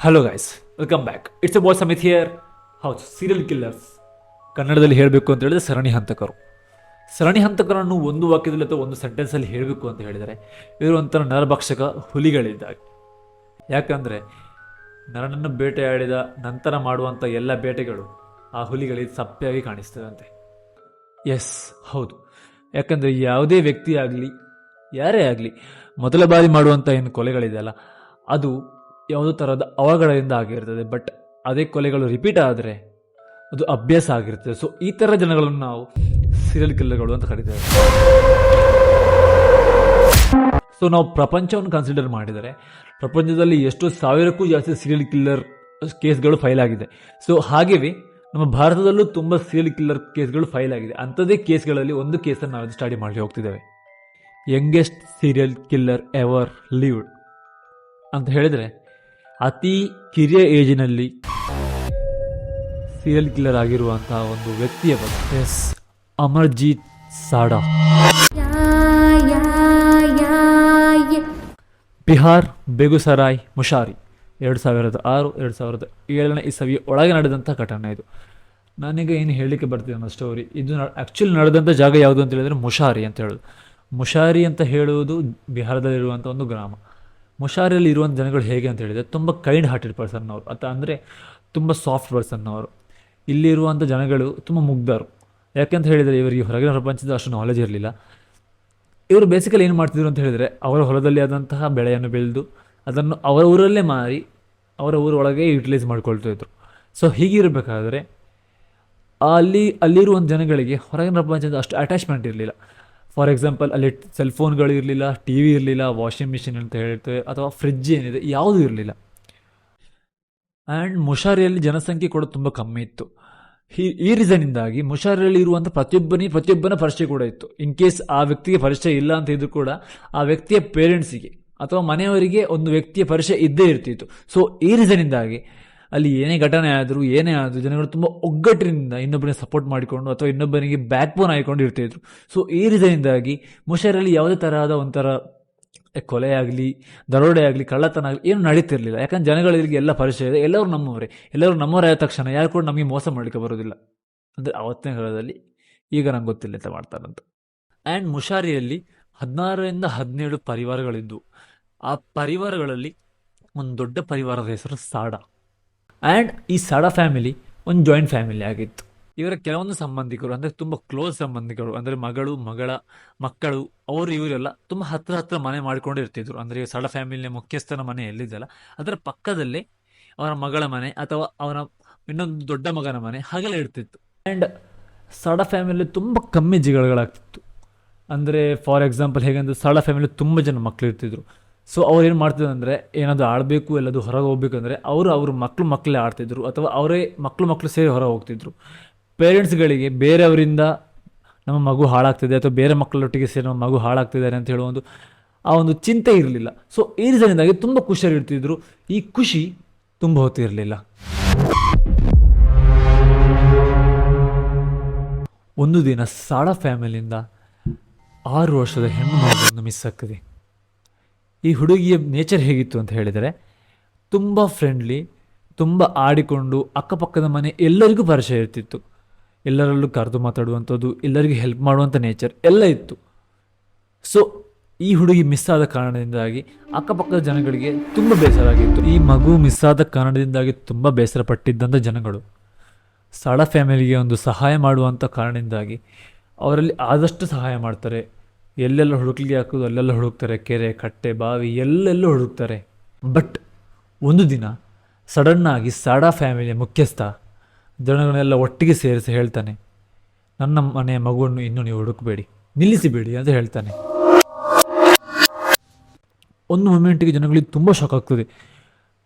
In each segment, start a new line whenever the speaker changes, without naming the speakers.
Hello guys, welcome back. It's a boy Samith here. ಹೌದು, serial killers ಕನ್ನಡದಲ್ಲಿ ಹೇಳಬೇಕು ಅಂತ ಹೇಳಿದ್ರೆ ಸರಣಿ ಹಂತಕರು. ಸರಣಿ ಹಂತಕರನ್ನು ಒಂದು ವಾಕ್ಯದಲ್ಲಿ ಅಥವಾ ಒಂದು ಸೆಂಟೆನ್ಸಲ್ಲಿ ಹೇಳಬೇಕು ಅಂತ ಹೇಳಿದರೆ ಇವರು ಒಂಥರ ನರಭಕ್ಷಕ ಹುಲಿಗಳಿದ್ದಾಗ. ಯಾಕಂದರೆ ನರನನ್ನು ಬೇಟೆಯಾಡಿದ ನಂತರ ಮಾಡುವಂಥ ಎಲ್ಲ ಬೇಟೆಗಳು ಆ ಹುಲಿಗಳಿಗೆ ಸಪ್ಪೆಯಾಗಿ ಕಾಣಿಸ್ತದಂತೆ. ಎಸ್, ಹೌದು. ಯಾಕಂದರೆ ಯಾವುದೇ ವ್ಯಕ್ತಿ ಆಗಲಿ, ಯಾರೇ ಆಗಲಿ, ಮೊದಲ ಬಾರಿ ಮಾಡುವಂಥ ಏನು ಕೊಲೆಗಳಿದೆಯಲ್ಲ, ಅದು ಯಾವುದೋ ಥರದ ಅವಘಡದಿಂದ ಆಗಿರ್ತದೆ. ಬಟ್ ಅದೇ ಕೊಲೆಗಳು ರಿಪೀಟ್ ಆದರೆ ಅದು ಅಭ್ಯಾಸ ಆಗಿರ್ತದೆ. ಸೊ ಈ ಥರ ಜನಗಳನ್ನು ನಾವು ಸೀರಿಯಲ್ ಕಿಲ್ಲರ್ಗಳು ಅಂತ ಕರೀತೇವೆ. ಸೊ ನಾವು ಪ್ರಪಂಚವನ್ನು ಕನ್ಸಿಡರ್ ಮಾಡಿದರೆ ಪ್ರಪಂಚದಲ್ಲಿ ಎಷ್ಟೋ ಸಾವಿರಕ್ಕೂ ಜಾಸ್ತಿ ಸೀರಿಯಲ್ ಕಿಲ್ಲರ್ ಕೇಸ್ಗಳು ಫೈಲ್ ಆಗಿದೆ. ಸೊ ಹಾಗೆಯೇ ನಮ್ಮ ಭಾರತದಲ್ಲೂ ತುಂಬ ಸೀರಿಯಲ್ ಕಿಲ್ಲರ್ ಕೇಸ್ಗಳು ಫೈಲ್ ಆಗಿದೆ. ಅಂಥದ್ದೇ ಕೇಸ್ಗಳಲ್ಲಿ ಒಂದು ಕೇಸನ್ನು ನಾವು ಸ್ಟಡಿ ಮಾಡಿ ಹೋಗ್ತಿದ್ದೇವೆ. Youngest serial killer ever lived ಅಂತ ಹೇಳಿದರೆ, ಅತಿ ಕಿರಿಯ ಏಜಿನಲ್ಲಿ ಸೀರಿಯಲ್ ಕಿಲ್ಲರ್ ಆಗಿರುವಂತಹ ಒಂದು ವ್ಯಕ್ತಿಯ ಬಗ್ಗೆ. ಎಸ್, ಅಮರ್ಜೀತ್ ಸಾಡಾ. ಬಿಹಾರ್ ಬೇಗುಸರಾಯ್ ಮುಷಾರಿ 2006-2007 ಇಸವಿ ಒಳಗೆ ನಡೆದಂಥ ಘಟನೆ ಇದು. ನಾನೀಗ ಏನು ಹೇಳಲಿಕ್ಕೆ ಬರ್ತೀನಿ ಅನ್ನೋ ಸ್ಟೋರಿ ಇದು ಆ್ಯಕ್ಚುಲಿ ನಡೆದಂಥ ಜಾಗ ಯಾವುದು ಅಂತ ಹೇಳಿದರೆ ಮುಷಾರಿ ಅಂತ ಹೇಳೋದು. ಮುಷಾರಿ ಅಂತ ಹೇಳುವುದು ಬಿಹಾರದಲ್ಲಿರುವಂಥ ಒಂದು ಗ್ರಾಮ. ಮುಷಾರಿಯಲ್ಲಿ ಇರುವಂಥ ಜನಗಳು ಹೇಗೆ ಅಂತ ಹೇಳಿದರೆ ತುಂಬ ಕೈಂಡ್ ಹಾರ್ಟೆಡ್ ಪರ್ಸನ್ ಅವರು, ಅಂದರೆ ತುಂಬ ಸಾಫ್ಟ್ ಪರ್ಸನ್ ಅವರು. ಇಲ್ಲಿರುವಂಥ ಜನಗಳು ತುಂಬ ಮುಗ್ಧರು. ಯಾಕೆಂತ ಹೇಳಿದರೆ ಇವರಿಗೆ ಹೊರಗಿನ ಪ್ರಪಂಚದ ಅಷ್ಟು ನಾಲೆಜ್ ಇರಲಿಲ್ಲ. ಇವರು ಬೇಸಿಕಲಿ ಏನು ಮಾಡ್ತಿದ್ರು ಅಂತ ಹೇಳಿದರೆ ಅವರ ಹೊಲದಲ್ಲಿ ಆದಂತಹ ಬೆಳೆಯನ್ನು ಬೆಳೆದು ಅದನ್ನು ಅವರ ಊರಲ್ಲೇ ಮಾರಿ ಅವರ ಊರೊಳಗೆ ಯುಟಿಲೈಸ್ ಮಾಡ್ಕೊಳ್ತಿದ್ರು. ಸೊ ಹೀಗಿರಬೇಕಾದ್ರೆ ಅಲ್ಲಿರುವಂಥ ಜನಗಳಿಗೆ ಹೊರಗಿನ ಪ್ರಪಂಚದ ಅಷ್ಟು ಅಟ್ಯಾಚ್ಮೆಂಟ್ ಇರಲಿಲ್ಲ. ಫಾರ್ ಎಕ್ಸಾಂಪಲ್, ಅಲ್ಲಿ ಸೆಲ್ಫೋನ್ಗಳು ಇರಲಿಲ್ಲ, ಟಿ ವಿ ಇರಲಿಲ್ಲ, ವಾಷಿಂಗ್ ಮಿಷಿನ್ ಅಂತ ಹೇಳ್ತೇವೆ, ಅಥವಾ ಫ್ರಿಡ್ಜ್ ಏನಿದೆ ಯಾವುದೂ ಇರಲಿಲ್ಲ. ಆ್ಯಂಡ್ ಮುಷಾರಿಯಲ್ಲಿ ಜನಸಂಖ್ಯೆ ಕೂಡ ತುಂಬ ಕಮ್ಮಿ ಇತ್ತು. ಈ ರೀಸನ್ನಿಂದಾಗಿ ಮುಷಾರಿಯಲ್ಲಿ ಇರುವಂಥ ಪ್ರತಿಯೊಬ್ಬನ ಪರಿಚಯ ಕೂಡ ಇತ್ತು. ಇನ್ ಕೇಸ್ ಆ ವ್ಯಕ್ತಿಗೆ ಪರಿಚಯ ಇಲ್ಲ ಅಂತ ಇದ್ರೂ ಕೂಡ ಆ ವ್ಯಕ್ತಿಯ ಪೇರೆಂಟ್ಸಿಗೆ ಅಥವಾ ಮನೆಯವರಿಗೆ ಒಂದು ವ್ಯಕ್ತಿಯ ಪರಿಚಯ ಇದ್ದೇ ಇರ್ತಿತ್ತು. ಸೊ ಈ ರೀಸನ್ನಿಂದಾಗಿ ಅಲ್ಲಿ ಏನೇ ಘಟನೆ ಆದರೂ ಜನಗಳು ತುಂಬ ಒಗ್ಗಟ್ಟಿನಿಂದ ಇನ್ನೊಬ್ಬನಿಗೆ ಸಪೋರ್ಟ್ ಮಾಡಿಕೊಂಡು ಅಥವಾ ಇನ್ನೊಬ್ಬನಿಗೆ ಬ್ಯಾಕ್ ಬೋನ್ ಆಗಿಕೊಂಡು ಇರ್ತಿದ್ರು. ಸೊ ಈ ರೀಸನ್ನಿಂದಾಗಿ ಮುಷಾರಿಯಲ್ಲಿ ಯಾವುದೇ ತರಹದ ಒಂಥರ ಕೊಲೆ ಆಗಲಿ, ದರೋಡೆ ಆಗಲಿ, ಕಳ್ಳತನ ಆಗಲಿ ಏನು ನಡೀತಿರಲಿಲ್ಲ. ಯಾಕಂದ್ರೆ ಜನಗಳಿಗೆ ಎಲ್ಲ ಪರಿಚಯ ಇದೆ, ಎಲ್ಲರೂ ನಮ್ಮವರೇ ಆದ ತಕ್ಷಣ ಯಾರು ಕೂಡ ನಮಗೆ ಮೋಸ ಮಾಡಲಿಕ್ಕೆ ಬರೋದಿಲ್ಲ. ಅಂದರೆ ಅವತ್ತಿನ ಕಾಲದಲ್ಲಿ, ಈಗ ನಂಗೆ ಗೊತ್ತಿಲ್ಲ ಅಂತ ಮಾಡ್ತಾರಂತ. ಆ್ಯಂಡ್ ಮುಷಾರಿಯಲ್ಲಿ 16-17 ಪರಿವಾರಗಳಿದ್ದು, ಆ ಪರಿವಾರಗಳಲ್ಲಿ ಒಂದು ದೊಡ್ಡ ಪರಿವಾರದ ಹೆಸರು ಸಾಡಾ. ಆ್ಯಂಡ್ ಈ ಸಾಡಾ ಫ್ಯಾಮಿಲಿ ಒಂದು ಜಾಯಿಂಟ್ ಫ್ಯಾಮಿಲಿ ಆಗಿತ್ತು. ಇವರ ಕೆಲವೊಂದು ಸಂಬಂಧಿಕರು, ಅಂದರೆ ತುಂಬ ಕ್ಲೋಸ್ ಸಂಬಂಧಿಕರು, ಅಂದರೆ ಮಗಳ ಮಕ್ಕಳು, ಇವರೆಲ್ಲ ತುಂಬ ಹತ್ರ ಮನೆ ಮಾಡಿಕೊಂಡು ಇರ್ತಿದ್ರು. ಅಂದರೆ ಸಾಡಾ ಫ್ಯಾಮಿಲಿಯ ಮುಖ್ಯಸ್ಥನ ಮನೆ ಎಲ್ಲಿದೆಯಲ್ಲ ಅದರ ಪಕ್ಕದಲ್ಲೇ ಅವರ ಮಗಳ ಮನೆ ಅಥವಾ ಅವರ ಇನ್ನೊಂದು ದೊಡ್ಡ ಮಗನ ಮನೆ ಹಾಗೆಲ್ಲ ಇರ್ತಿತ್ತು. ಆ್ಯಂಡ್ ಸಾಡಾ ಫ್ಯಾಮಿಲಿ ತುಂಬ ಕಮ್ಮಿ ಜಗಳಾಗ್ತಿತ್ತು. ಅಂದರೆ ಫಾರ್ ಎಕ್ಸಾಂಪಲ್ ಹೇಗೆಂದ್ರೆ ಸಾಡಾ ಫ್ಯಾಮಿಲಿ ತುಂಬ ಜನ ಮಕ್ಕಳು ಇರ್ತಿದ್ರು. ಸೊ ಅವ್ರು ಏನು ಮಾಡ್ತಿದ್ರು ಅಂದರೆ, ಏನಾದರೂ ಆಡಬೇಕು, ಎಲ್ಲದು ಹೊರಗೆ ಹೋಗ್ಬೇಕಂದ್ರೆ ಅವ್ರ ಮಕ್ಕಳೇ ಆಡ್ತಿದ್ರು, ಅಥವಾ ಅವರೇ ಮಕ್ಕಳು ಸೇರಿ ಹೊರಗೆ ಹೋಗ್ತಿದ್ರು. ಪೇರೆಂಟ್ಸ್ಗಳಿಗೆ ಬೇರೆಯವರಿಂದ ನಮ್ಮ ಮಗು ಹಾಳಾಗ್ತಿದೆ ಅಥವಾ ಬೇರೆ ಮಕ್ಕಳೊಟ್ಟಿಗೆ ಸೇರಿ ನಮ್ಮ ಮಗು ಹಾಳಾಗ್ತಿದ್ದಾರೆ ಅಂತ ಹೇಳೋ ಒಂದು ಚಿಂತೆ ಇರಲಿಲ್ಲ. ಸೊ ಈ ರೀಸನ್ನಿಂದಾಗಿ ತುಂಬ ಖುಷಿಯಾಗಿರ್ತಿದ್ರು. ಈ ಖುಷಿ ತುಂಬ ಹೊತ್ತಿರಲಿಲ್ಲ. ಒಂದು ದಿನ ಸಾಡಾ ಫ್ಯಾಮಿಲಿಯಿಂದ 6 ವರ್ಷದ ಹೆಣ್ಣು ಮಗುವನ್ನು ಮಿಸ್ ಆಗ್ತದೆ. ಈ ಹುಡುಗಿಯ ನೇಚರ್ ಹೇಗಿತ್ತು ಅಂತ ಹೇಳಿದರೆ, ತುಂಬ ಫ್ರೆಂಡ್ಲಿ, ತುಂಬ ಆಡಿಕೊಂಡು ಅಕ್ಕಪಕ್ಕದ ಮನೆ ಎಲ್ಲರಿಗೂ ಪರಿಚಯ ಇರ್ತಿತ್ತು, ಎಲ್ಲರಲ್ಲೂ ಕರೆದು ಮಾತಾಡುವಂಥದ್ದು, ಎಲ್ಲರಿಗೂ ಹೆಲ್ಪ್ ಮಾಡುವಂಥ ನೇಚರ್ ಎಲ್ಲ ಇತ್ತು. ಸೊ ಈ ಹುಡುಗಿ ಮಿಸ್ ಆದ ಕಾರಣದಿಂದಾಗಿ ಅಕ್ಕಪಕ್ಕದ ಜನಗಳಿಗೆ ತುಂಬ ಬೇಸರ ಆಗಿತ್ತು. ಈ ಮಗು ಮಿಸ್ ಆದ ಕಾರಣದಿಂದಾಗಿ ತುಂಬ ಬೇಸರ ಪಟ್ಟಿದ್ದಂಥ ಜನಗಳು ಸಾಡಾ ಫ್ಯಾಮಿಲಿಗೆ ಒಂದು ಸಹಾಯ ಮಾಡುವಂಥ ಕಾರಣದಿಂದಾಗಿ ಅವರಲ್ಲಿ ಆದಷ್ಟು ಸಹಾಯ ಮಾಡ್ತಾರೆ. ಎಲ್ಲೆಲ್ಲ ಹುಡುಕ್ಲಿಕ್ಕೆ ಹಾಕೋದು ಅಲ್ಲೆಲ್ಲ ಹುಡುಕ್ತಾರೆ, ಕೆರೆ, ಕಟ್ಟೆ, ಬಾವಿ ಎಲ್ಲೆಲ್ಲೂ ಹುಡುಕ್ತಾರೆ. ಬಟ್ ಒಂದು ದಿನ ಸಡನ್ನಾಗಿ ಸಾಡಾ ಫ್ಯಾಮಿಲಿಯ ಮುಖ್ಯಸ್ಥ ಜನಗಳನ್ನೆಲ್ಲ ಒಟ್ಟಿಗೆ ಸೇರಿಸಿ ಹೇಳ್ತಾನೆ, ನನ್ನ ಮನೆಯ ಮಗುವನ್ನು ಇನ್ನೂ ನೀವು ಹುಡುಕಬೇಡಿ, ನಿಲ್ಲಿಸಿಬೇಡಿ ಅಂತ ಹೇಳ್ತಾನೆ. ಒಂದು ಮೊಮೆಂಟಿಗೆ ಜನಗಳಿಗೆ ತುಂಬ ಶಾಕ್ ಆಗ್ತದೆ.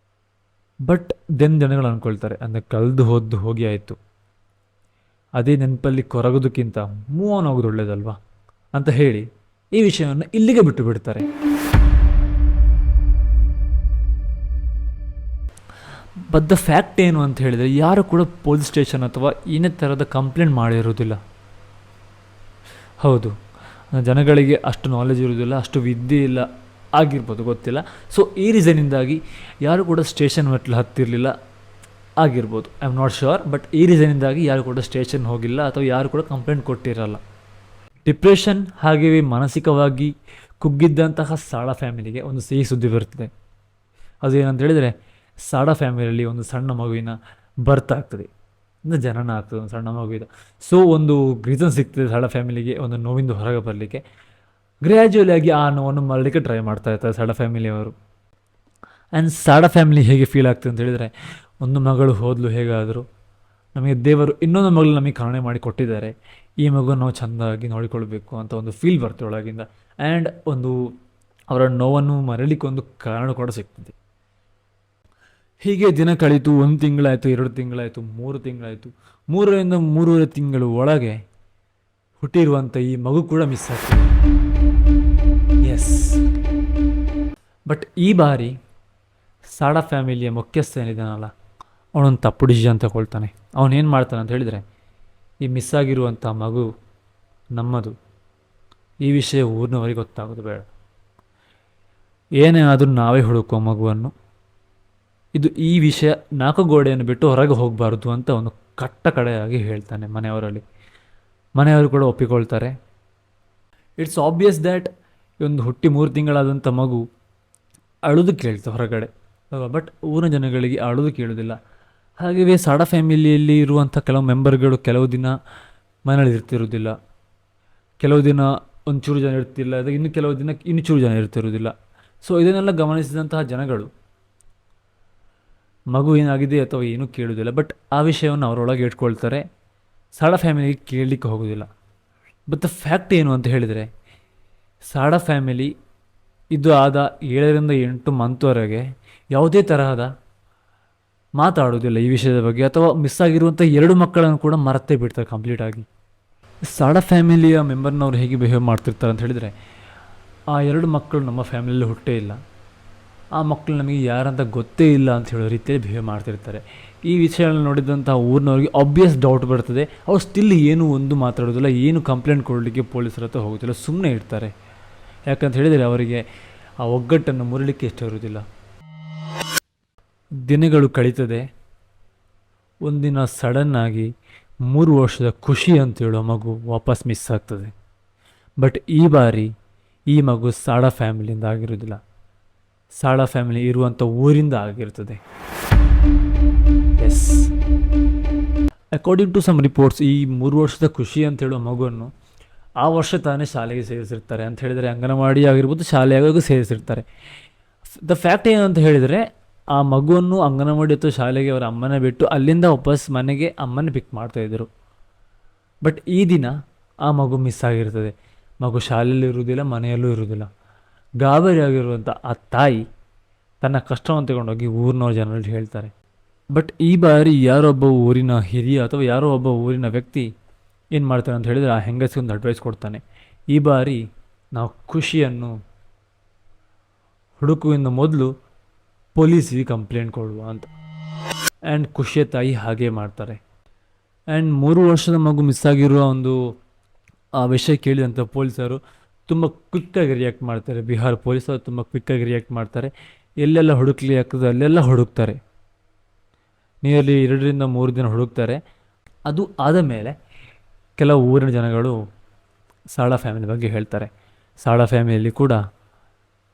ಬಟ್ ಜನಗಳು ಅಂದ್ಕೊಳ್ತಾರೆ, ಅಂದರೆ ಕಳೆದು ಹೋಗಿ ಆಯಿತು, ಅದೇ ನೆನಪಲ್ಲಿ ಕೊರಗೋದಕ್ಕಿಂತ ಮೂವ್ ಆನ್ ಆಗೋದು ಒಳ್ಳೇದಲ್ವಾ ಅಂತ ಹೇಳಿ ಈ ವಿಷಯವನ್ನು ಇಲ್ಲಿಗೆ ಬಿಟ್ಟು ಬಿಡ್ತಾರೆ. ಬಟ್ ದ ಫ್ಯಾಕ್ಟ್ ಏನು ಅಂತ ಹೇಳಿದರೆ, ಯಾರು ಕೂಡ ಪೊಲೀಸ್ ಸ್ಟೇಷನ್ ಅಥವಾ ಏನೇ ಥರದ ಕಂಪ್ಲೇಂಟ್ ಮಾಡಿರೋದಿಲ್ಲ. ಹೌದು, ಜನಗಳಿಗೆ ಅಷ್ಟು ನಾಲೆಜ್ ಇರೋದಿಲ್ಲ, ಅಷ್ಟು ವಿದ್ಯೆ ಇಲ್ಲ, ಆಗಿರ್ಬೋದು, ಗೊತ್ತಿಲ್ಲ. ಸೊ ಈ ರೀಸನಿಂದಾಗಿ ಯಾರು ಕೂಡ ಸ್ಟೇಷನ್ ಮೆಟ್ಲು ಹತ್ತಿರಲಿಲ್ಲ ಆಗಿರ್ಬೋದು, I am not sure. But ಈ ರೀಸನಿಂದಾಗಿ ಯಾರು ಕೂಡ ಸ್ಟೇಷನ್ ಹೋಗಿಲ್ಲ ಅಥವಾ ಯಾರು ಕೂಡ ಕಂಪ್ಲೇಂಟ್ ಕೊಟ್ಟಿರಲ್ಲ. ಡಿಪ್ರೆಷನ್ ಹಾಗೆಯೇ ಮಾನಸಿಕವಾಗಿ ಕುಗ್ಗಿದ್ದಂತಹ ಸಾಡ ಫ್ಯಾಮಿಲಿಗೆ ಒಂದು ಸಿಹಿ ಸುದ್ದಿ ಬರ್ತದೆ. ಅದು ಏನಂತ ಹೇಳಿದರೆ, ಸಾಡ ಫ್ಯಾಮಿಲಿಯಲ್ಲಿ ಒಂದು ಸಣ್ಣ ಮಗುವಿನ ಬರ್ತ್ ಆಗ್ತದೆ, ಅಂದರೆ ಜನನ ಆಗ್ತದೆ ಒಂದು ಸಣ್ಣ ಮಗುವಿನ. ಸೊ ಒಂದು ರೀಸನ್ ಸಿಗ್ತದೆ ಸಾಡ ಫ್ಯಾಮಿಲಿಗೆ ಒಂದು ನೋವಿಂದ ಹೊರಗೆ ಬರಲಿಕ್ಕೆ. ಗ್ರ್ಯಾಜುವಲಿ ಆಗಿ ಆ ನೋವನ್ನು ಮರಲಿಕ್ಕೆ ಟ್ರೈ ಮಾಡ್ತಾ ಇರ್ತಾರೆ ಸಾಡ ಫ್ಯಾಮಿಲಿಯವರು. ಆ್ಯಂಡ್ ಸಾಡ ಫ್ಯಾಮಿಲಿ ಹೇಗೆ ಫೀಲ್ ಆಗ್ತದೆ ಅಂತ ಹೇಳಿದರೆ, ಒಂದು ಮಗಳು ಹೋದಲು, ಹೇಗಾದರೂ ನಮಗೆ ದೇವರು ಇನ್ನೊಂದು ಮಗಳು ನಮಗೆ ಕರುಣೆ ಮಾಡಿ ಕೊಟ್ಟಿದ್ದಾರೆ, ಈ ಮಗುವನ್ನು ನಾವು ಚೆಂದಾಗಿ ನೋಡಿಕೊಳ್ಬೇಕು ಅಂತ ಒಂದು ಫೀಲ್ ಬರ್ತದೆ ಒಳಗಿಂದ. ಆ್ಯಂಡ್ ಒಂದು ಅವರ ನೋವನ್ನು ಮರಲಿಕ್ಕೆ ಒಂದು ಕಾರಣ ಕೂಡ ಸಿಗ್ತದೆ. ಹೀಗೆ ದಿನ ಕಳೀತು. 1 ತಿಂಗಳಾಯಿತು, 2 ತಿಂಗಳಾಯಿತು, 3 ತಿಂಗಳಾಯಿತು. 3ರಿಂದ 3.5 ತಿಂಗಳು ಒಳಗೆ ಹುಟ್ಟಿರುವಂಥ ಈ ಮಗು ಕೂಡ ಮಿಸ್ ಆಗ್ತದೆ. ಎಸ್, ಬಟ್ ಈ ಬಾರಿ ಸಾಡ ಫ್ಯಾಮಿಲಿಯ ಮುಖ್ಯಸ್ಥ ಏನಿದ್ದಾನಲ್ಲ, ಅವನೊಂದು ತಪ್ಪು ಡಿಸಿಷನ್ ತಗೊಳ್ತಾನೆ. ಅವನೇನು ಮಾಡ್ತಾನೆ ಅಂತ ಹೇಳಿದರೆ, ಈ ಮಿಸ್ ಆಗಿರುವಂಥ ಮಗು ನಮ್ಮದು, ಈ ವಿಷಯ ಊರಿನವರಿಗೆ ಗೊತ್ತಾಗೋದು ಬೇಡ, ಏನೇ ಆದರೂ ನಾವೇ ಹುಡುಕುವ ಮಗುವನ್ನು, ಇದು ಈ ವಿಷಯ 4 ಗೋಡೆಯನ್ನು ಬಿಟ್ಟು ಹೊರಗೆ ಹೋಗಬಾರ್ದು ಅಂತ ಒಂದು ಕಡೆಯಾಗಿ ಹೇಳ್ತಾನೆ ಮನೆಯವರಲ್ಲಿ. ಮನೆಯವರು ಕೂಡ ಒಪ್ಪಿಕೊಳ್ತಾರೆ. ಇಟ್ಸ್ ಆಬ್ವಿಯಸ್ ದ್ಯಾಟ್ ಒಂದು ಹುಟ್ಟಿ 3 ತಿಂಗಳಾದಂಥ ಮಗು ಅಳುದು ಕೇಳ್ತದೆ ಹೊರಗಡೆ, ಬಟ್ ಊರಿನ ಜನಗಳಿಗೆ ಅಳುದು ಕೇಳೋದಿಲ್ಲ. ಹಾಗೆಯೇ ಸಾಡ ಫ್ಯಾಮಿಲಿಯಲ್ಲಿ ಇರುವಂಥ ಕೆಲವು ಮೆಂಬರ್ಗಳು ಕೆಲವು ದಿನ ಮನೇಲಿ ಇರ್ತಿರೋದಿಲ್ಲ, ಕೆಲವು ದಿನ ಒಂಚೂರು ಜನ ಇರ್ತಿಲ್ಲ, ಇನ್ನು ಕೆಲವು ದಿನ ಇನ್ನೂಚೂರು ಜನ ಇರ್ತಿರೋದಿಲ್ಲ. ಸೊ ಇದನ್ನೆಲ್ಲ ಗಮನಿಸಿದಂತಹ ಜನಗಳು ಮಗು ಏನಾಗಿದೆ ಅಥವಾ ಏನೂ ಕೇಳೋದಿಲ್ಲ, ಬಟ್ ಆ ವಿಷಯವನ್ನು ಅವರೊಳಗೆ ಇಟ್ಕೊಳ್ತಾರೆ. ಸಾಡ ಫ್ಯಾಮಿಲಿಗೆ ಕೇಳಲಿಕ್ಕೆ ಹೋಗೋದಿಲ್ಲ. ಬಟ್ ದ ಫ್ಯಾಕ್ಟ್ ಏನು ಅಂತ ಹೇಳಿದರೆ, ಸಾಡ ಫ್ಯಾಮಿಲಿ ಇದು ಆದ 7ರಿಂದ 8 ಮಂತ್ವರೆಗೆ ಯಾವುದೇ ತರಹದ ಮಾತಾಡೋದಿಲ್ಲ ಈ ವಿಷಯದ ಬಗ್ಗೆ, ಅಥವಾ ಮಿಸ್ ಆಗಿರುವಂಥ 2 ಮಕ್ಕಳನ್ನು ಕೂಡ ಮರೆತೇ ಬಿಡ್ತಾರೆ ಕಂಪ್ಲೀಟಾಗಿ. ಸಾಡ ಫ್ಯಾಮಿಲಿಯ ಮೆಂಬರ್ನವ್ರು ಹೇಗೆ ಬಿಹೇವ್ ಮಾಡ್ತಿರ್ತಾರೆ ಅಂತ ಹೇಳಿದರೆ, ಆ 2 ಮಕ್ಕಳು ನಮ್ಮ ಫ್ಯಾಮಿಲಿಯಲ್ಲಿ ಹುಟ್ಟೇ ಇಲ್ಲ, ಆ ಮಕ್ಕಳು ನಮಗೆ ಯಾರಂತ ಗೊತ್ತೇ ಇಲ್ಲ ಅಂತ ಹೇಳೋ ರೀತಿಯಲ್ಲಿ ಬಿಹೇವ್ ಮಾಡ್ತಿರ್ತಾರೆ. ಈ ವಿಷಯಗಳನ್ನ ನೋಡಿದಂಥ ಊರಿನವ್ರಿಗೆ ಆಬ್ವಿಯಸ್ ಡೌಟ್ ಬರ್ತದೆ. ಅವ್ರು ಸ್ಟಿಲ್ ಏನೂ ಒಂದು ಮಾತಾಡೋದಿಲ್ಲ, ಏನು ಕಂಪ್ಲೇಂಟ್ ಕೊಡಲಿಕ್ಕೆ ಪೊಲೀಸರ ಹತ್ರ ಹೋಗೋದಿಲ್ಲ, ಸುಮ್ಮನೆ ಇರ್ತಾರೆ. ಯಾಕಂತ ಹೇಳಿದರೆ ಅವರಿಗೆ ಆ ಒಗ್ಗಟ್ಟನ್ನು ಮುರಿಲಿಕ್ಕೆ ಇಷ್ಟ ಇರೋದಿಲ್ಲ. ದಿನಗಳು ಕಳೀತದೆ. ಒಂದಿನ ಸಡನ್ನಾಗಿ 3 ವರ್ಷದ ಖುಷಿ ಅಂತೇಳೋ ಮಗು ವಾಪಸ್ ಮಿಸ್ ಆಗ್ತದೆ. ಬಟ್ ಈ ಬಾರಿ ಈ ಮಗು ಸಾಡ ಫ್ಯಾಮಿಲಿಯಿಂದ ಆಗಿರೋದಿಲ್ಲ, ಸಾಡ ಫ್ಯಾಮಿಲಿ ಇರುವಂಥ ಊರಿಂದ ಆಗಿರ್ತದೆ. Yes, according to some reports, ಈ 3 ವರ್ಷದ ಖುಷಿ ಅಂತೇಳೋ ಮಗುವನ್ನು ಆ ವರ್ಷ ತಾನೇ ಶಾಲೆಗೆ ಸೇರಿಸಿರ್ತಾರೆ. ಅಂತ ಹೇಳಿದರೆ ಅಂಗನವಾಡಿ ಆಗಿರ್ಬೋದು, ಶಾಲೆಯಾಗೂ ಸೇರಿಸಿರ್ತಾರೆ. ದ ಫ್ಯಾಕ್ಟ್ ಏನಂತ ಹೇಳಿದರೆ, ಆ ಮಗುವನ್ನು ಅಂಗನವಾಡಿ ಅಥವಾ ಶಾಲೆಗೆ ಅವರ ಅಮ್ಮನೇ ಬಿಟ್ಟು ಅಲ್ಲಿಂದ ವಾಪಸ್ ಮನೆಗೆ ಅಮ್ಮನೇ ಪಿಕ್ ಮಾಡ್ತಾಯಿದ್ರು. ಬಟ್ ಈ ದಿನ ಆ ಮಗು ಮಿಸ್ ಆಗಿರ್ತದೆ. ಮಗು ಶಾಲೆಯಲ್ಲೂ ಇರುವುದಿಲ್ಲ, ಮನೆಯಲ್ಲೂ ಇರುವುದಿಲ್ಲ. ಗಾಬರಿ ಆಗಿರುವಂಥ ಆ ತಾಯಿ ತನ್ನ ಕಷ್ಟವನ್ನು ತಗೊಂಡೋಗಿ ಊರಿನವ್ರ ಜನರಲ್ಲಿ ಹೇಳ್ತಾರೆ. ಬಟ್ ಈ ಬಾರಿ ಯಾರೊಬ್ಬ ಊರಿನ ಹಿರಿಯ ಅಥವಾ ಯಾರೋ ಒಬ್ಬ ಊರಿನ ವ್ಯಕ್ತಿ ಏನು ಮಾಡ್ತಾನೆ ಅಂತ ಹೇಳಿದರೆ, ಆ ಹೆಂಗಸಿಗೆ ಒಂದು ಅಡ್ವೈಸ್ ಕೊಡ್ತಾನೆ. ಈ ಬಾರಿ ನಾವು ಖುಷಿಯನ್ನು ಹುಡುಕುವಿಂದ ಮೊದಲು ಪೊಲೀಸಿಗೆ ಕಂಪ್ಲೇಂಟ್ ಕೊಡುವ ಅಂತ. ಆ್ಯಂಡ್ ಖುಷಿಯ ತಾಯಿ ಹಾಗೆ ಮಾಡ್ತಾರೆ. ಆ್ಯಂಡ್ 3 ವರ್ಷದ ಮಗು ಮಿಸ್ ಆಗಿರುವ ಒಂದು ಆ ವಿಷಯ ಕೇಳಿದಂಥ ಪೊಲೀಸರು ತುಂಬ ಕ್ವಿಕ್ಕಾಗಿ ರಿಯಾಕ್ಟ್ ಮಾಡ್ತಾರೆ. ಬಿಹಾರ ಪೊಲೀಸರು ತುಂಬ ಕ್ವಿಕ್ಕಾಗಿ ರಿಯಾಕ್ಟ್ ಮಾಡ್ತಾರೆ. ಎಲ್ಲೆಲ್ಲ ಹುಡುಕ್ಲಿ ಆಗ್ತದೆ ಅಲ್ಲೆಲ್ಲ ಹುಡುಕ್ತಾರೆ. ನಿಯರ್ಲಿ 2ರಿಂದ 3 ದಿನ ಹುಡುಕ್ತಾರೆ. ಅದು ಆದ ಮೇಲೆ ಕೆಲವು ಊರಿನ ಜನಗಳು ಸಾಡ ಫ್ಯಾಮಿಲಿ ಬಗ್ಗೆ ಹೇಳ್ತಾರೆ. ಸಾಡ ಫ್ಯಾಮಿಲಿಯಲ್ಲಿ ಕೂಡ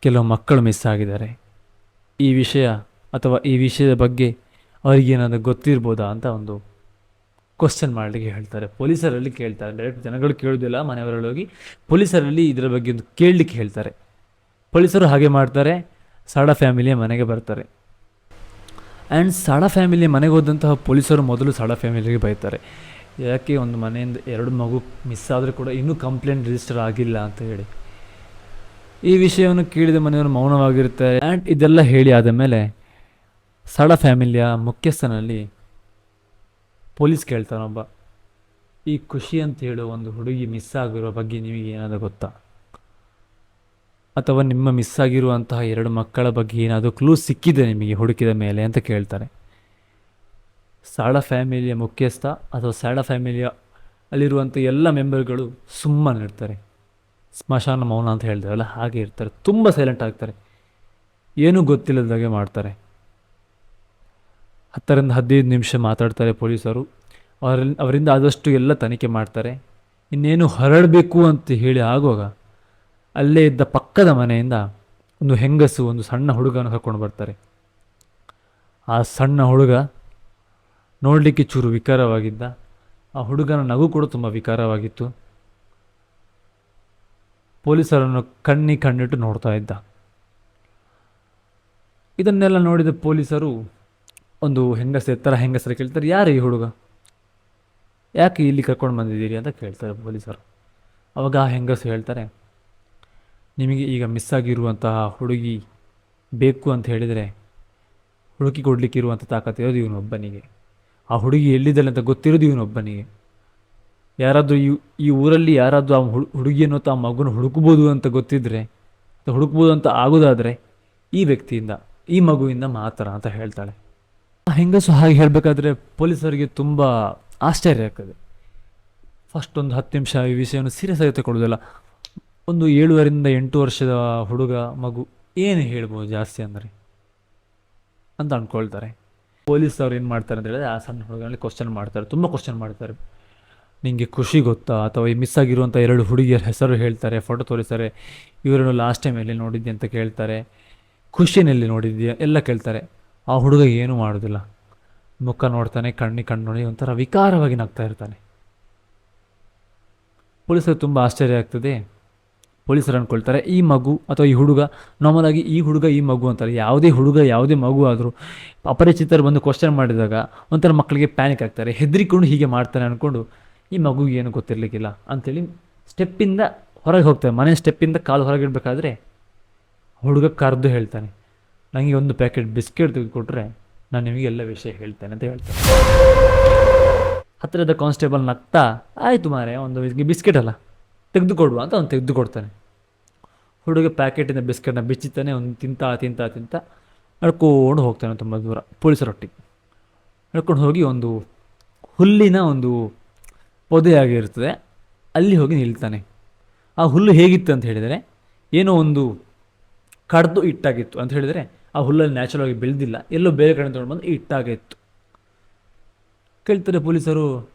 ಕೆಲವು ಮಕ್ಕಳು ಮಿಸ್ ಆಗಿದ್ದಾರೆ. ಈ ವಿಷಯ ಅಥವಾ ಈ ವಿಷಯದ ಬಗ್ಗೆ ಅವರಿಗೇನಾದರೂ ಗೊತ್ತಿರ್ಬೋದಾ ಅಂತ ಒಂದು ಕ್ವಶನ್ ಮಾಡಲಿಕ್ಕೆ ಹೇಳ್ತಾರೆ. ಪೊಲೀಸರಲ್ಲಿ ಕೇಳ್ತಾರೆ. ಡೈರೆಕ್ಟ್ ಜನಗಳು ಕೇಳೋದಿಲ್ಲ, ಮನೆಯವರಲ್ಲಿ ಹೋಗಿ ಪೊಲೀಸರಲ್ಲಿ ಇದರ ಬಗ್ಗೆ ಒಂದು ಕೇಳಲಿಕ್ಕೆ ಹೇಳ್ತಾರೆ. ಪೊಲೀಸರು ಹಾಗೆ ಮಾಡ್ತಾರೆ. ಸಾಡ ಫ್ಯಾಮಿಲಿಯ ಮನೆಗೆ ಬರ್ತಾರೆ. ಆ್ಯಂಡ್ ಸಾಡ ಫ್ಯಾಮಿಲಿಯ ಮನೆಗೆ ಹೋದಂತಹ ಪೊಲೀಸರು ಮೊದಲು ಸಾಡ ಫ್ಯಾಮಿಲಿಗೆ ಬೈತಾರೆ. ಯಾಕೆ ಒಂದು ಮನೆಯಿಂದ 2 ಮಗು ಮಿಸ್ ಆದರೂ ಕೂಡ ಇನ್ನೂ ಕಂಪ್ಲೇಂಟ್ ರಿಜಿಸ್ಟರ್ ಆಗಿಲ್ಲ ಅಂತ ಹೇಳಿ. ಈ ವಿಷಯವನ್ನು ಕೇಳಿದ ಮನೆಯವರು ಮೌನವಾಗಿರ್ತಾರೆ. ಆ್ಯಂಡ್ ಇದೆಲ್ಲ ಹೇಳಿ ಆದ ಮೇಲೆ ಸಾಡ ಫ್ಯಾಮಿಲಿಯ ಮುಖ್ಯಸ್ಥನಲ್ಲಿ ಪೊಲೀಸ್ ಕೇಳ್ತಾನೊಬ್ಬ, ಈ ಖುಷಿ ಅಂತ ಹೇಳೋ ಒಂದು ಹುಡುಗಿ ಮಿಸ್ ಆಗಿರೋ ಬಗ್ಗೆ ನಿಮಗೆ ಏನಾದರೂ ಗೊತ್ತಾ, ಅಥವಾ ನಿಮ್ಮ ಮಿಸ್ ಆಗಿರುವಂತಹ 2 ಮಕ್ಕಳ ಬಗ್ಗೆ ಏನಾದರೂ ಕ್ಲೂ ಸಿಕ್ಕಿದೆ ನಿಮಗೆ ಹುಡುಕಿದ ಮೇಲೆ ಅಂತ ಕೇಳ್ತಾರೆ. ಸಾಡ ಫ್ಯಾಮಿಲಿಯ ಮುಖ್ಯಸ್ಥ ಅಥವಾ ಸಾಡ ಫ್ಯಾಮಿಲಿಯ ಅಲ್ಲಿರುವಂಥ ಎಲ್ಲ ಮೆಂಬರ್ಗಳು ಸುಮ್ಮನಿರ್ತಾರೆ. ಸ್ಮಶಾನ ಮೌನ ಅಂತ ಹೇಳ್ತಾರಲ್ಲ ಹಾಗೆ ಇರ್ತಾರೆ, ತುಂಬ ಸೈಲೆಂಟ್ ಆಗ್ತಾರೆ, ಏನೂ ಗೊತ್ತಿಲ್ಲದಾಗೆ ಮಾಡ್ತಾರೆ. 10 ರಿಂದ 15 ನಿಮಿಷ ಮಾತಾಡ್ತಾರೆ ಪೊಲೀಸರು. ಅವರಿಂದ ಆದಷ್ಟು ಎಲ್ಲ ತನಿಖೆ ಮಾಡ್ತಾರೆ. ಇನ್ನೇನು ಹೊರಡಬೇಕು ಅಂತ ಹೇಳಿ ಆಗುವಾಗ ಅಲ್ಲೇ ಇದ್ದ ಪಕ್ಕದ ಮನೆಯಿಂದ ಒಂದು ಹೆಂಗಸು ಒಂದು ಸಣ್ಣ ಹುಡುಗನ ಕರ್ಕೊಂಡು ಬರ್ತಾರೆ. ಆ ಸಣ್ಣ ಹುಡುಗ ನೋಡಲಿಕ್ಕೆ ಚೂರು ವಿಕಾರವಾಗಿದ್ದ. ಆ ಹುಡುಗನ ನಗು ಕೂಡ ತುಂಬ ವಿಕಾರವಾಗಿತ್ತು. ಪೊಲೀಸರನ್ನು ಕಣ್ಣಿಟ್ಟು ನೋಡ್ತಾ ಇದ್ದ. ಇದನ್ನೆಲ್ಲ ನೋಡಿದ ಪೊಲೀಸರು ಒಂದು ಹೆಂಗಸರು ಕೇಳ್ತಾರೆ, ಯಾರು ಈ ಹುಡುಗ, ಯಾಕೆ ಇಲ್ಲಿ ಕರ್ಕೊಂಡು ಬಂದಿದ್ದೀರಿ ಅಂತ ಕೇಳ್ತಾರೆ ಪೊಲೀಸರು. ಅವಾಗ ಆ ಹೆಂಗಸು ಹೇಳ್ತಾರೆ, ನಿಮಗೆ ಈಗ ಮಿಸ್ ಆಗಿರುವಂತಹ ಹುಡುಗಿ ಬೇಕು ಅಂತ ಹೇಳಿದರೆ ಹುಡುಕಿ ಕೊಡಲಿಕ್ಕಿರುವಂಥ ತಾಕತ್ತಿರೋದು ಇವನೊಬ್ಬನಿಗೆ. ಆ ಹುಡುಗಿ ಎಲ್ಲಿದ್ದಾಳೆ ಅಂತ ಗೊತ್ತಿರೋದು ಇವನೊಬ್ಬನಿಗೆ. ಯಾರಾದರೂ ಈ ಊರಲ್ಲಿ ಯಾರಾದರೂ ಆ ಹುಡುಗಿಯನ್ನು ಆ ಮಗುನ ಹುಡುಕ್ಬೋದು ಅಂತ ಗೊತ್ತಿದ್ದರೆ, ಹುಡುಕ್ಬೋದು ಅಂತ ಆಗೋದಾದರೆ ಈ ವ್ಯಕ್ತಿಯಿಂದ, ಈ ಮಗುವಿಂದ ಮಾತ್ರ ಅಂತ ಹೇಳ್ತಾಳೆ. ಆ ಹೆಂಗಸು ಹಾಗೆ ಹೇಳಬೇಕಾದ್ರೆ ಪೊಲೀಸರಿಗೆ ತುಂಬ ಆಶ್ಚರ್ಯ ಆಗ್ತದೆ. ಫಸ್ಟ್ ಒಂದು 10 ನಿಮಿಷ ಈ ವಿಷಯವನ್ನು ಸೀರಿಯಸ್ ಆಗಿ ತಗೊಳ್ಳೋದಿಲ್ಲ. ಒಂದು 7ರಿಂದ 8 ವರ್ಷದ ಹುಡುಗ ಮಗು ಏನು ಹೇಳ್ಬೋದು ಜಾಸ್ತಿ ಅಂದರೆ ಅಂತ ಅಂದ್ಕೊಳ್ತಾರೆ. ಪೊಲೀಸವ್ರು ಏನು ಮಾಡ್ತಾರೆ ಅಂತ ಹೇಳಿದ್ರೆ ಆ ಸಣ್ಣ ಹುಡುಗನಲ್ಲಿ ಕ್ವಶನ್ ಮಾಡ್ತಾರೆ, ತುಂಬ ಕ್ವಶನ್ ಮಾಡ್ತಾರೆ. ನಿಮಗೆ ಖುಷಿ ಗೊತ್ತಾ, ಅಥವಾ ಈ ಮಿಸ್ ಆಗಿರುವಂಥ 2 ಹುಡುಗಿಯರ ಹೆಸರು ಹೇಳ್ತಾರೆ, ಫೋಟೋ ತೋರಿಸ್ತಾರೆ. ಇವರನ್ನು ಲಾಸ್ಟ್ ಟೈಮ್ ಎಲ್ಲಿ ನೋಡಿದ್ದೆ ಅಂತ ಕೇಳ್ತಾರೆ, ಖುಷಿನಲ್ಲಿ ನೋಡಿದ್ಯಾ ಎಲ್ಲ ಕೇಳ್ತಾರೆ. ಆ ಹುಡುಗ ಏನೂ ಮಾಡೋದಿಲ್ಲ, ಮುಖ ನೋಡ್ತಾನೆ, ಕಣ್ಣು ನೋಡಿ ಒಂಥರ ವಿಕಾರವಾಗಿ ನಗ್ತಾ ಇರ್ತಾನೆ. ಪೊಲೀಸರು ತುಂಬ ಆಶ್ಚರ್ಯ ಆಗ್ತದೆ. ಪೊಲೀಸರು ಅಂದ್ಕೊಳ್ತಾರೆ ಈ ಮಗು ಅಥವಾ ಈ ಹುಡುಗ, ನಾರ್ಮಲ್ ಆಗಿ ಈ ಹುಡುಗ ಈ ಮಗು ಅಂತಾರೆ. ಯಾವುದೇ ಹುಡುಗ ಯಾವುದೇ ಮಗು ಆದರೂ ಅಪರಿಚಿತರು ಬಂದು ಕ್ವಶನ್ ಮಾಡಿದಾಗ ಒಂಥರ ಮಕ್ಕಳಿಗೆ ಪ್ಯಾನಿಕ್ ಆಗ್ತಾರೆ, ಹೆದರಿಕೊಂಡು ಹೀಗೆ ಮಾಡ್ತಾನೆ ಅಂದ್ಕೊಂಡು ಈ ಮಗುಗೆ ಏನು ಗೊತ್ತಿರಲಿಕ್ಕಿಲ್ಲ ಅಂಥೇಳಿ ಸ್ಟೆಪ್ಪಿಂದ ಹೊರಗೆ ಹೋಗ್ತಾರೆ. ಮನೆ ಸ್ಟೆಪ್ಪಿಂದ ಕಾಲು ಹೊರಗಿಡಬೇಕಾದ್ರೆ ಹುಡುಗ ಕರೆದು ಹೇಳ್ತಾನೆ, ನನಗೆ ಒಂದು ಪ್ಯಾಕೆಟ್ ಬಿಸ್ಕೆಟ್ ತೆಗೆದುಕೊಟ್ರೆ ನಾನು ನಿಮಗೆ ಎಲ್ಲ ವಿಷಯ ಹೇಳ್ತೇನೆ ಅಂತ ಹೇಳ್ತಾನೆ. ಹತ್ತಿರದ ಕಾನ್ಸ್ಟೇಬಲ್ ನಗ್ತಾ, ಆಯಿತು ಮಾರೆ, ಒಂದು ಬಿಸ್ಕೆಟ್ ಅಲ್ಲ ತೆಗೆದುಕೊಡುವ ಅಂತ ಅವ್ನು ತೆಗೆದುಕೊಡ್ತಾನೆ. ಹುಡುಗ ಪ್ಯಾಕೆಟಿಂದ ಬಿಸ್ಕೆಟ್ನ ಬಿಚ್ಚುತ್ತಾನೆ, ಒಂದು ತಿಂತ ನಡ್ಕೊಂಡು ಹೋಗ್ತಾನೆ ತುಂಬ ದೂರ ಪೊಲೀಸರೊಟ್ಟಿಗೆ. ನಡ್ಕೊಂಡು ಹೋಗಿ ಒಂದು ಹುಲ್ಲಿನ ಒಂದು ಪೊದೆಯಾಗಿರ್ತದೆ, ಅಲ್ಲಿ ಹೋಗಿ ನಿಲ್ತಾನೆ. ಆ ಹುಲ್ಲು ಹೇಗಿತ್ತು ಅಂತ ಹೇಳಿದರೆ, ಏನೋ ಒಂದು ಕಡ್ದು ಇಟ್ಟಾಗಿತ್ತು ಅಂತ ಹೇಳಿದರೆ, ಆ ಹುಲ್ಲಲ್ಲಿ ನ್ಯಾಚುರಲ್ ಆಗಿ ಬೆಳೆದಿಲ್ಲ, ಎಲ್ಲೋ ಬೇರೆ ಕಡೆ ತೊಗೊಂಡು ಬಂದು ಇಟ್ಟಾಗಿತ್ತು. ಕೇಳ್ತಾರೆ ಪೊಲೀಸರು,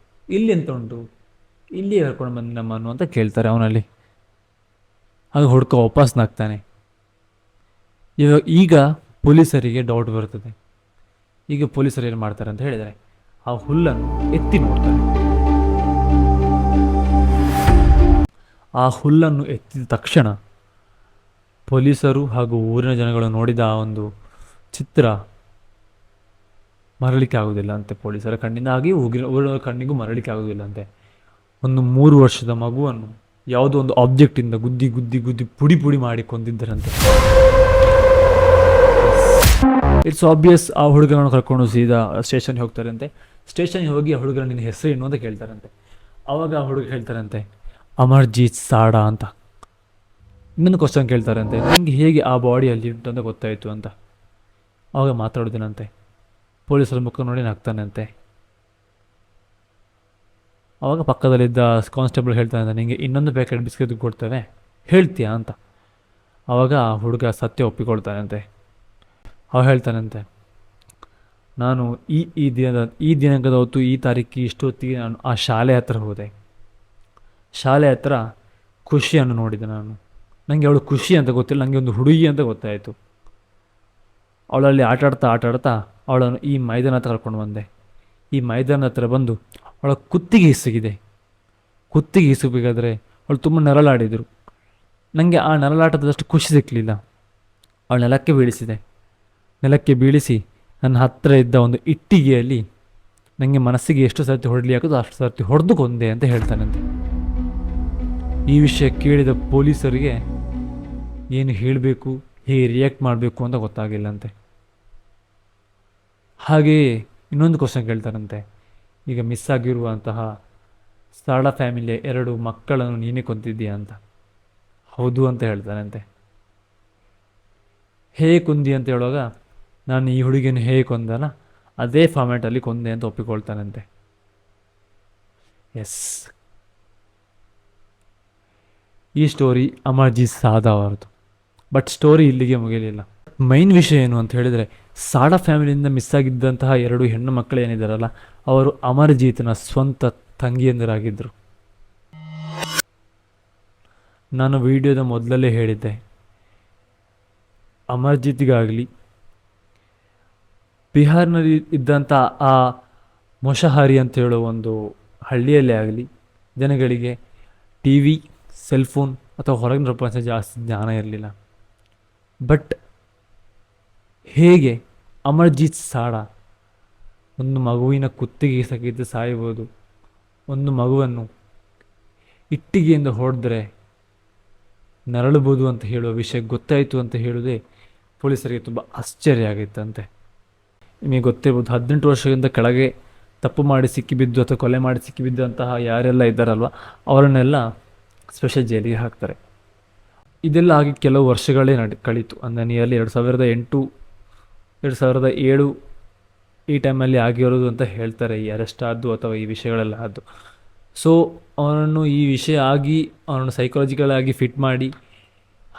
ಇಲ್ಲಿ ಎಂತ ಉಂಟು, ಇಲ್ಲಿಯೇ ಕರ್ಕೊಂಡು ಬಂದು ನಮ್ಮನ್ನು ಅಂತ ಕೇಳ್ತಾರೆ ಅವನಲ್ಲಿ. ಆಗ ಹುಡುಕ ವಾಪಸ್ ನಾಗ್ತಾನೆ. ಈಗ ಪೊಲೀಸರಿಗೆ ಡೌಟ್ ಬರ್ತದೆ. ಈಗ ಪೊಲೀಸರು ಏನು ಮಾಡ್ತಾರೆ ಅಂತ ಹೇಳಿದರೆ, ಆ ಹುಲ್ಲನ್ನು ಎತ್ತಿ ನೋಡ್ತಾರೆ. ಆ ಹುಲ್ಲನ್ನು ಎತ್ತಿದ ತಕ್ಷಣ ಪೊಲೀಸರು ಹಾಗೂ ಊರಿನ ಜನಗಳು ನೋಡಿದ ಆ ಒಂದು ಚಿತ್ರ ಮರಳಿಕೆ ಆಗೋದಿಲ್ಲ ಅಂತೆ. ಪೊಲೀಸರ ಕಣ್ಣಿಂದ ಆಗಿ ಊರಿನ ಕಣ್ಣಿಗೂ ಮರಳಿಕೆ ಆಗೋದಿಲ್ಲ ಅಂತೆ. ಒಂದು 3 ವರ್ಷದ ಮಗುವನ್ನು ಯಾವುದೋ ಒಂದು ಆಬ್ಜೆಕ್ಟಿಂದ ಗುದ್ದಿ ಪುಡಿ ಮಾಡಿ ಕೊಂದಿದ್ದರಂತೆ. It's obvious. ಆ ಹುಡುಗನನ್ನು ಕರ್ಕೊಂಡು ಸೀದಾ ಸ್ಟೇಷನ್ಗೆ ಹೋಗ್ತಾರಂತೆ. ಸ್ಟೇಷನ್ಗೆ ಹೋಗಿ ಆ ಹುಡುಗನ ನಿನ್ನ ಹೆಸರು ಏನು ಅಂತ ಕೇಳ್ತಾರಂತೆ. ಆವಾಗ ಆ ಹುಡುಗ ಹೇಳ್ತಾರಂತೆ, ಅಮರ್ಜೀತ್ ಸಾಡಾ ಅಂತ. ಇನ್ನೊಂದು ಕ್ವಶನ್ ಕೇಳ್ತಾರಂತೆ, ನಿಮಗೆ ಹೇಗೆ ಆ ಬಾಡಿಯಲ್ಲಿ ಉಂಟು ಅಂತ ಗೊತ್ತಾಯಿತು ಅಂತ. ಆವಾಗ ಮಾತಾಡೋದೇನಂತೆ, ಪೊಲೀಸರ ಮುಖ ನೋಡಿ ನಗ್ತಾನಂತೆ. ಆವಾಗ ಪಕ್ಕದಲ್ಲಿದ್ದ ಕಾನ್ಸ್ಟೇಬಲ್ ಹೇಳ್ತಾನಂತೆ, ನಿಮಗೆ ಇನ್ನೊಂದು ಪ್ಯಾಕೆಟ್ ಬಿಸ್ಕೆಟ್ ಕೊಡ್ತೇವೆ, ಹೇಳ್ತೀಯಾ ಅಂತ. ಆವಾಗ ಆ ಹುಡುಗ ಸತ್ಯ ಒಪ್ಪಿಕೊಳ್ತಾನಂತೆ. ಅವ ಹೇಳ್ತಾನಂತೆ, ನಾನು ಈ ದಿನಾಂಕದ ಹೊತ್ತು ಈ ತಾರೀಕಿಗೆ ಇಷ್ಟೊತ್ತಿಗೆ ನಾನು ಆ ಶಾಲೆ ಹತ್ರ ಹೋದೆ. ಶಾಲೆ ಹತ್ರ ಖುಷಿಯನ್ನು ನೋಡಿದೆ ನಾನು. ನನಗೆ ಅವಳು ಖುಷಿ ಅಂತ ಗೊತ್ತಿಲ್ಲ, ನನಗೆ ಒಂದು ಹುಡುಗಿ ಅಂತ ಗೊತ್ತಾಯಿತು. ಅವಳಲ್ಲಿ ಆಟಾಡ್ತಾ ಅವಳನ್ನು ಈ ಮೈದಾನ ಹತ್ರ ಕರ್ಕೊಂಡು ಬಂದೆ. ಈ ಮೈದಾನ ಹತ್ರ ಬಂದು ಅವಳ ಕುತ್ತಿಗೆ ಹಿಸುಕಬೇಕಾದ್ರೆ ಅವಳು ತುಂಬ ನರಳಾಡಿದರು. ನನಗೆ ಆ ನರಳಾಟದಷ್ಟು ಖುಷಿ ಸಿಕ್ಕಲಿಲ್ಲ. ಅವಳು ನೆಲಕ್ಕೆ ಬೀಳಿಸಿ ನನ್ನ ಹತ್ತಿರ ಇದ್ದ ಒಂದು ಇಟ್ಟಿಗೆಯಲ್ಲಿ ನನಗೆ ಮನಸ್ಸಿಗೆ ಎಷ್ಟು ಸರ್ತಿ ಹೊಡಲಿ ಹಾಕೋದು ಅಷ್ಟು ಸರ್ತಿ ಹೊಡೆದು ಕೊಂದೆ ಅಂತ ಹೇಳ್ತಾನಂತೆ. ಈ ವಿಷಯ ಕೇಳಿದ ಪೊಲೀಸರಿಗೆ ಏನು ಹೇಳಬೇಕು, ಹೇಗೆ ರಿಯಾಕ್ಟ್ ಮಾಡಬೇಕು ಅಂತ ಗೊತ್ತಾಗಿಲ್ಲಂತೆ. ಹಾಗೆಯೇ ಇನ್ನೊಂದು ಕ್ವಶನ್ ಕೇಳ್ತಾರಂತೆ, ಈಗ ಮಿಸ್ ಆಗಿರುವಂತಹ ಸಾಡಾ ಫ್ಯಾಮಿಲಿಯ 2 ಮಕ್ಕಳನ್ನು ನೀನೇ ಕೊಂದಿದ್ದೀಯಾ ಅಂತ. ಹೌದು ಅಂತ ಹೇಳ್ತಾನಂತೆ. ಹೇಗೆ ಕೊಂದಿ ಅಂತ ಹೇಳುವಾಗ, ನಾನು ಈ ಹುಡುಗಿಯನ್ನು ಹೇಗೆ ಕೊಂದನ ಅದೇ ಫಾರ್ಮ್ಯಾಟಲ್ಲಿ ಕೊಂದೆ ಅಂತ ಒಪ್ಪಿಕೊಳ್ತಾನಂತೆ. ಎಸ್, ಈ ಸ್ಟೋರಿ ಅಮರ್ಜೀತ್ ಸಾದಾ ಅವರದು. ಬಟ್ ಸ್ಟೋರಿ ಇಲ್ಲಿಗೆ ಮುಗಿಯಲಿಲ್ಲ. ಮೈನ್ ವಿಷಯ ಏನು ಅಂತ ಹೇಳಿದರೆ, ಸಾಡಾ ಫ್ಯಾಮಿಲಿಯಿಂದ ಮಿಸ್ ಆಗಿದ್ದಂತಹ 2 ಹೆಣ್ಣು ಮಕ್ಕಳು ಏನಿದ್ದಾರಲ್ಲ, ಅವರು ಅಮರ್ಜೀತ್ನ ಸ್ವಂತ ತಂಗಿಯಂದಿರಾಗಿದ್ದರು. ನಾನು ವಿಡಿಯೋದ ಮೊದಲಲ್ಲೇ ಹೇಳಿದ್ದೆ, ಅಮರ್ಜೀತ್ಗಾಗಲಿ ಬಿಹಾರ್ನಲ್ಲಿ ಇದ್ದಂಥ ಆ ಮೊಷಹಾರಿ ಅಂತ ಹೇಳೋ ಒಂದು ಹಳ್ಳಿಯಲ್ಲೇ ಆಗಲಿ ಜನಗಳಿಗೆ ಟಿ ವಿ, ಸೆಲ್ಫೋನ್ ಅಥವಾ ಹೊರಗಿನ ಪ್ರಪಂಚ ಜಾಸ್ತಿ ಜ್ಞಾನ ಇರಲಿಲ್ಲ. ಬಟ್ ಹೇಗೆ ಅಮರ್ಜೀತ್ ಸಾಡಾ ಒಂದು ಮಗುವಿನ ಕುತ್ತಿಗೆ ಸಹಿತ ಸಾಯ್ಬೋದು, ಒಂದು ಮಗುವನ್ನು ಇಟ್ಟಿಗೆಯಿಂದ ಹೊಡೆದ್ರೆ ನರಳಬೋದು ಅಂತ ಹೇಳುವ ವಿಷಯ ಗೊತ್ತಾಯಿತು ಅಂತ ಹೇಳೋದೇ ಪೊಲೀಸರಿಗೆ ತುಂಬ ಆಶ್ಚರ್ಯ ಆಗಿತ್ತಂತೆ. ನಿಮಗೆ ಗೊತ್ತಿರ್ಬೋದು, 18 ವರ್ಷದಿಂದ ಕೆಳಗೆ ತಪ್ಪು ಮಾಡಿ ಸಿಕ್ಕಿಬಿದ್ದು ಅಥವಾ ಕೊಲೆ ಮಾಡಿ ಸಿಕ್ಕಿಬಿದ್ದಂತಹ ಯಾರೆಲ್ಲ ಇದ್ದಾರಲ್ವ, ಅವರನ್ನೆಲ್ಲ ಸ್ಪೆಷಲ್ ಜೈಲಿಗೆ ಹಾಕ್ತಾರೆ. ಇದೆಲ್ಲ ಆಗಿ ಕೆಲವು ವರ್ಷಗಳೇ ಕಳೀತು. ಅಂದರೆ ನಿಯರ್ಲಿ 2008 2007 ಈ ಟೈಮಲ್ಲಿ ಆಗಿರೋದು ಅಂತ ಹೇಳ್ತಾರೆ, ಈ ಅರೆಸ್ಟ್ ಆದ್ದು ಅಥವಾ ಈ ವಿಷಯಗಳೆಲ್ಲ ಆದ್ದು. ಸೊ ಅವನನ್ನು ಈ ವಿಷಯ ಆಗಿ ಅವನನ್ನು ಸೈಕಾಲಜಿಕಲ್ ಆಗಿ ಫಿಟ್ ಮಾಡಿ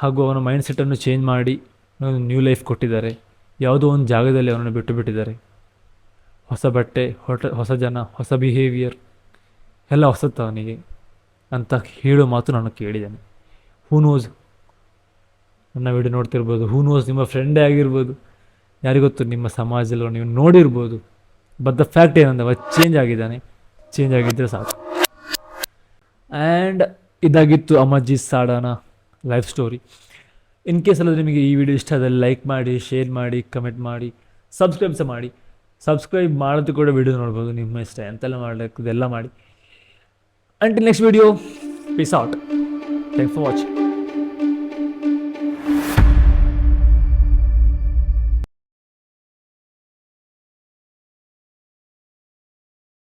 ಹಾಗೂ ಅವನ ಮೈಂಡ್ಸೆಟ್ಟನ್ನು ಚೇಂಜ್ ಮಾಡಿ ನ್ಯೂ ಲೈಫ್ ಕೊಟ್ಟಿದ್ದಾರೆ. ಯಾವುದೋ ಒಂದು ಜಾಗದಲ್ಲಿ ಅವನನ್ನು ಬಿಟ್ಟಿದ್ದಾರೆ. ಹೊಸ ಬಟ್ಟೆ, ಹೊಸ ಜನ, ಹೊಸ ಬಿಹೇವಿಯರ್ ಎಲ್ಲ ಹೊಸತ್ತು ಅವನಿಗೆ ಅಂತ ಹೇಳೋ ಮಾತು ನಾನು ಕೇಳಿದ್ದೇನೆ. ಹೂ ನೋಸ್, ನನ್ನ ವಿಡಿಯೋ ನೋಡ್ತಿರ್ಬೋದು, ಹೂ ನೋಸ್ ನಿಮ್ಮ ಫ್ರೆಂಡೇ ಆಗಿರ್ಬೋದು, ಯಾರಿಗೊತ್ತು ನಿಮ್ಮ ಸಮಾಜದಲ್ಲಿ ನೀವು ನೋಡಿರ್ಬೋದು. ಬಟ್ ದ ಫ್ಯಾಕ್ಟ್ ಏನಂದ್ರೆ ಚೇಂಜ್ ಆಗಿದ್ದಾನೆ. ಚೇಂಜ್ ಆಗಿದ್ದರೆ ಸಾಕು. ಆ್ಯಂಡ್ ಇದಾಗಿತ್ತು Amarjeet ಸಾಡಾನ life story. In case ಅಲ್ಲದೆ ನಿಮಗೆ ಈ ವಿಡಿಯೋ ಇಷ್ಟ ಆದಲ್ಲಿ ಲೈಕ್ ಮಾಡಿ, ಶೇರ್ ಮಾಡಿ, ಕಮೆಂಟ್ ಮಾಡಿ, ಸಬ್ಸ್ಕ್ರೈಬ್ ಸಹ ಮಾಡಿ. ಸಬ್ಸ್ಕ್ರೈಬ್ ಮಾಡೋದು ಕೂಡ ವಿಡಿಯೋ ನೋಡ್ಬೋದು, ನಿಮ್ಮ ಇಷ್ಟ, ಎಂತೆಲ್ಲ ಮಾಡಬೇಕು ಇದೆಲ್ಲ ಮಾಡಿ. Until next video, piece out. Thanks for watching.